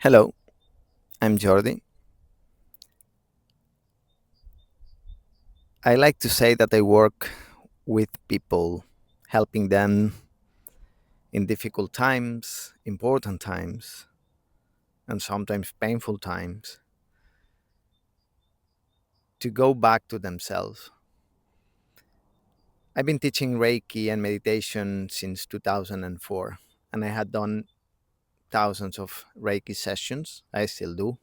Hello, I'm Jordi. I like to say that I work with people, helping them in difficult times, important times, and sometimes painful times to go back to themselves. I've been teaching Reiki and meditation since 2004, and I had done thousands of Reiki sessions. I still do.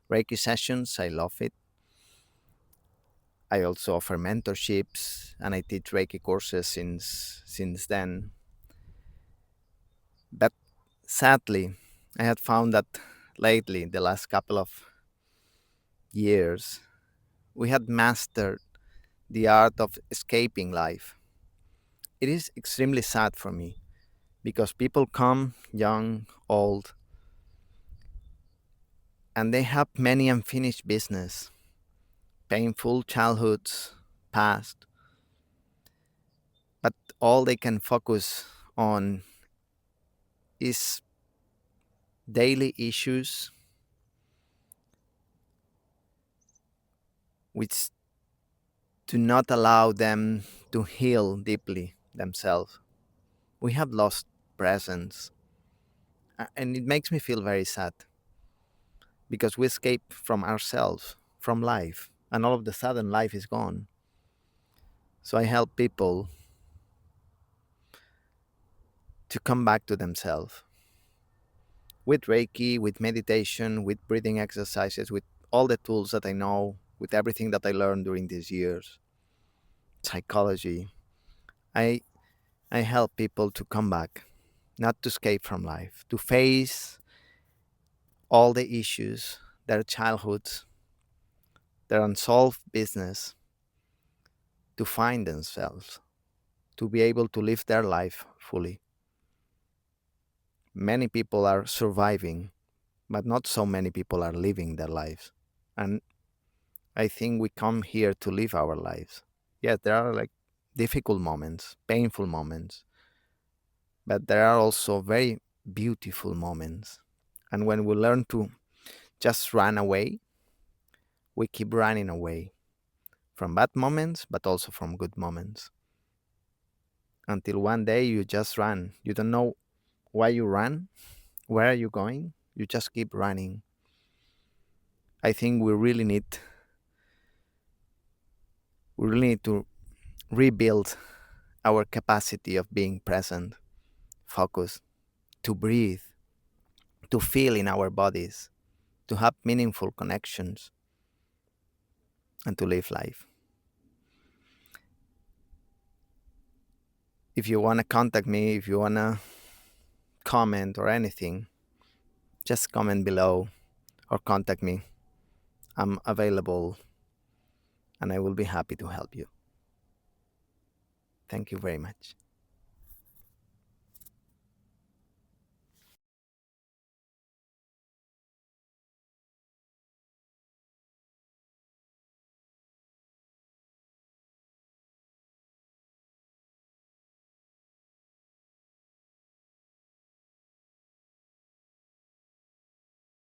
Reiki sessions, I love it. I also offer mentorships and I teach Reiki courses since then. But sadly, I had found that lately, the last couple of years, we had mastered the art of escaping life. It is extremely sad for me because people come young, old, and they have many unfinished business, painful childhoods, past, but all they can focus on is daily issues which do not allow them to heal deeply themselves. We have lost presence, and it makes me feel very sad because we escape from ourselves, from life, and all of a sudden life is gone. So I help people to come back to themselves with Reiki, with meditation, with breathing exercises, with all the tools that I know, with everything that I learned during these years, psychology. I I help people to come back, not to escape from life, to face all the issues, their childhoods, their unsolved business, to find themselves, to be able to live their life fully. Many people are surviving, but not so many people are living their lives. And I think we come here to live our lives. Yes, there are like difficult moments, painful moments, but there are also very beautiful moments. And when we learn to just run away, we keep running away from bad moments, but also from good moments. Until one day you just run. You don't know why you run, where are you going? You just keep running. I think we really need to rebuild our capacity of being present, focused, to breathe, to feel in our bodies, to have meaningful connections, and to live life. If you want to contact me, if you want to comment or anything, just comment below or contact me. I'm available and I will be happy to help you. Thank you very much.